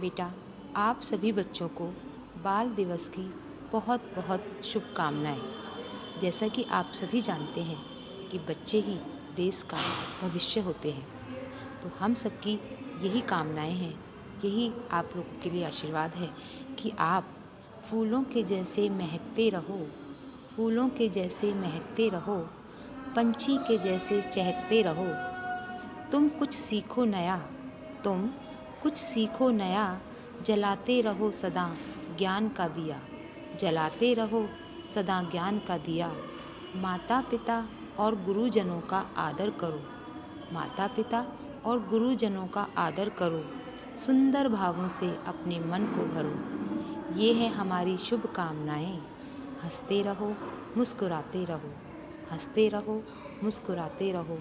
बेटा, आप सभी बच्चों को बाल दिवस की बहुत बहुत शुभकामनाएं। जैसा कि आप सभी जानते हैं कि बच्चे ही देश का भविष्य होते हैं, तो हम सबकी यही कामनाएं हैं, यही आप लोगों के लिए आशीर्वाद है कि आप फूलों के जैसे महकते रहो, फूलों के जैसे महकते रहो, पंछी के जैसे चहकते रहो। तुम कुछ सीखो नया, तुम कुछ सीखो नया, जलाते रहो सदा ज्ञान का दिया, जलाते रहो सदा ज्ञान का दिया। माता पिता और गुरुजनों का आदर करो, माता पिता और गुरुजनों का आदर करो, सुंदर भावों से अपने मन को भरो। ये है हमारी शुभकामनाएं। हंसते रहो, मुस्कुराते रहो, हंसते रहो, मुस्कुराते रहो,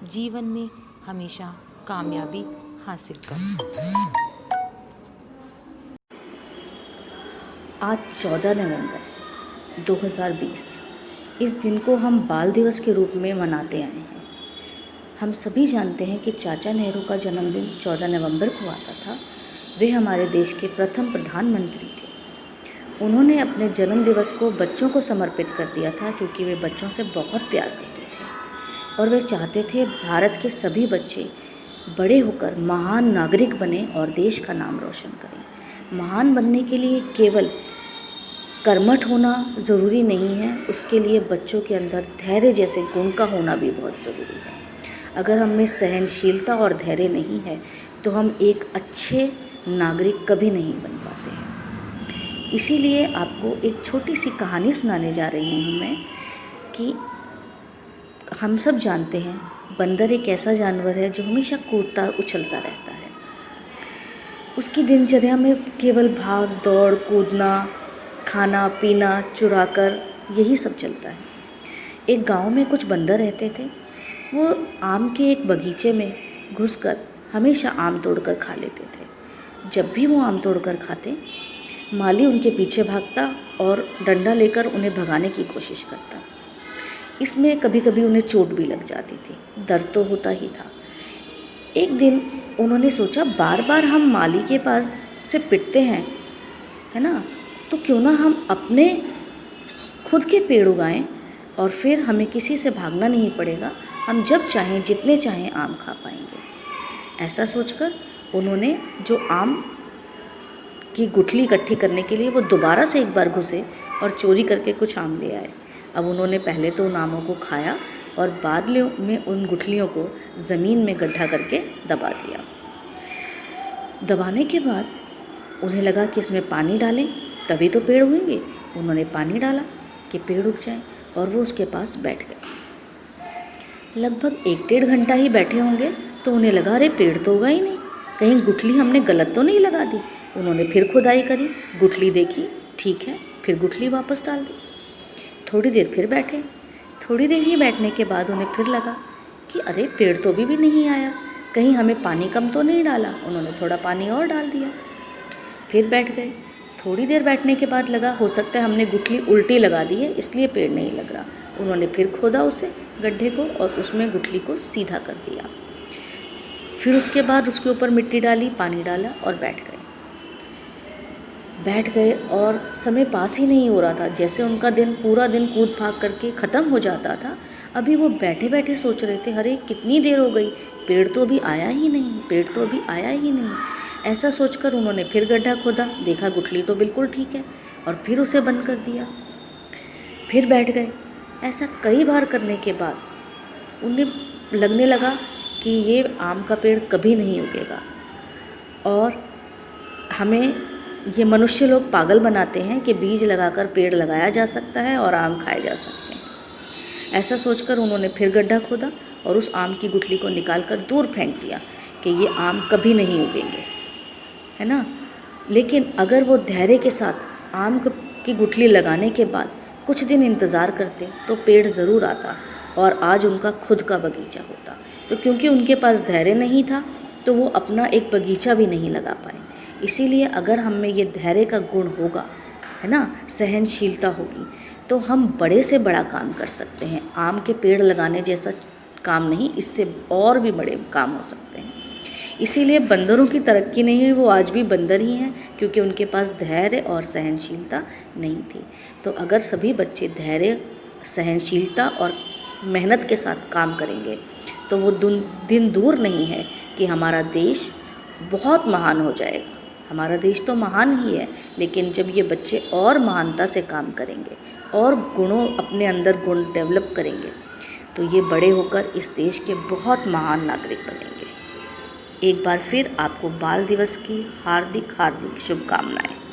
जीवन में हमेशा कामयाबी हासिल करो। आज 14 नवंबर 2020 इस दिन को हम बाल दिवस के रूप में मनाते आए हैं। हम सभी जानते हैं कि चाचा नेहरू का जन्मदिन 14 नवंबर को आता था। वे हमारे देश के प्रथम प्रधानमंत्री थे। उन्होंने अपने जन्म दिवस को बच्चों को समर्पित कर दिया था, क्योंकि वे बच्चों से बहुत प्यार करते थे और वे चाहते थे भारत के सभी बच्चे बड़े होकर महान नागरिक बने और देश का नाम रोशन करें। महान बनने के लिए केवल कर्मठ होना ज़रूरी नहीं है, उसके लिए बच्चों के अंदर धैर्य जैसे गुण का होना भी बहुत ज़रूरी है। अगर हम में सहनशीलता और धैर्य नहीं है तो हम एक अच्छे नागरिक कभी नहीं बन पाते हैं। इसीलिए आपको एक छोटी सी कहानी सुनाने जा रही हूँ मैं कि हम सब जानते हैं बंदर एक ऐसा जानवर है जो हमेशा कूदता उछलता रहता है। उसकी दिनचर्या में केवल भाग दौड़, कूदना, खाना पीना, चुरा कर यही सब चलता है। एक गांव में कुछ बंदर रहते थे। वो आम के एक बगीचे में घुसकर हमेशा आम तोड़कर खा लेते थे। जब भी वो आम तोड़कर खाते, माली उनके पीछे भागता और डंडा लेकर उन्हें भगाने की कोशिश करता। इसमें कभी कभी उन्हें चोट भी लग जाती थी, दर्द तो होता ही था। एक दिन उन्होंने सोचा, बार बार हम माली के पास से पिटते हैं, है ना, तो क्यों ना हम अपने खुद के पेड़ उगाएं और फिर हमें किसी से भागना नहीं पड़ेगा। हम जब चाहें जितने चाहें आम खा पाएंगे। ऐसा सोचकर उन्होंने जो आम की गुठली इकट्ठी करने के लिए वो दोबारा से एक बार घुसे और चोरी करके कुछ आम ले आए। अब उन्होंने पहले तो उन आमों को खाया और बाद में उन गुठलियों को ज़मीन में गड्ढा करके दबा दिया। दबाने के बाद उन्हें लगा कि इसमें पानी डालें तभी तो पेड़ होंगे। उन्होंने पानी डाला कि पेड़ उग जाए और वो उसके पास बैठ गए। लगभग 1-1.5 घंटा ही बैठे होंगे तो उन्हें लगा, अरे पेड़ तो उगा ही नहीं, कहीं गुठली हमने गलत तो नहीं लगा दी। उन्होंने फिर खुदाई करी, गुठली देखी, ठीक है, फिर गुठली वापस डाल दी। थोड़ी देर फिर बैठे। थोड़ी देर ही बैठने के बाद उन्हें फिर लगा कि अरे पेड़ तो भी नहीं आया, कहीं हमें पानी कम तो नहीं डाला। उन्होंने थोड़ा पानी और डाल दिया, फिर बैठ गए। थोड़ी देर बैठने के बाद लगा, हो सकता है हमने गुठली उल्टी लगा दी है, इसलिए पेड़ नहीं लग रहा। उन्होंने फिर खोदा उसे, गड्ढे को, और उसमें गुठली को सीधा कर दिया। फिर उसके बाद उसके ऊपर मिट्टी डाली, पानी डाला और बैठ गए और समय पास ही नहीं हो रहा था। जैसे उनका दिन पूरा दिन कूद फाग करके ख़त्म हो जाता था, अभी वो बैठे बैठे सोच रहे थे, अरे कितनी देर हो गई, पेड़ तो अभी आया ही नहीं, पेड़ तो अभी आया ही नहीं। ऐसा सोचकर उन्होंने फिर गड्ढा खोदा, देखा गुठली तो बिल्कुल ठीक है, और फिर उसे बंद कर दिया। फिर बैठ गए। ऐसा कई बार करने के बाद उन्हें लगने लगा कि ये आम का पेड़ कभी नहीं उगेगा और हमें ये मनुष्य लोग पागल बनाते हैं कि बीज लगाकर पेड़ लगाया जा सकता है और आम खाए जा सकते हैं। ऐसा सोचकर उन्होंने फिर गड्ढा खोदा और उस आम की गुठली को निकालकर दूर फेंक दिया कि ये आम कभी नहीं उगेंगे, है ना। लेकिन अगर वो धैर्य के साथ आम की गुठली लगाने के बाद कुछ दिन इंतज़ार करते तो पेड़ ज़रूर आता और आज उनका खुद का बगीचा होता। तो क्योंकि उनके पास धैर्य नहीं था तो वो अपना एक बगीचा भी नहीं लगा पाए। इसीलिए अगर हम में ये धैर्य का गुण होगा, है ना, सहनशीलता होगी, तो हम बड़े से बड़ा काम कर सकते हैं। आम के पेड़ लगाने जैसा काम नहीं, इससे और भी बड़े काम हो सकते हैं। इसीलिए बंदरों की तरक्की नहीं हुई, वो आज भी बंदर ही हैं, क्योंकि उनके पास धैर्य और सहनशीलता नहीं थी। तो अगर सभी बच्चे धैर्य, सहनशीलता और मेहनत के साथ काम करेंगे तो वो दिन दूर नहीं है कि हमारा देश बहुत महान हो जाएगा। हमारा देश तो महान ही है, लेकिन जब ये बच्चे और महानता से काम करेंगे और अपने अंदर गुण डेवलप करेंगे तो ये बड़े होकर इस देश के बहुत महान नागरिक बनेंगे। एक बार फिर आपको बाल दिवस की हार्दिक हार्दिक शुभकामनाएं।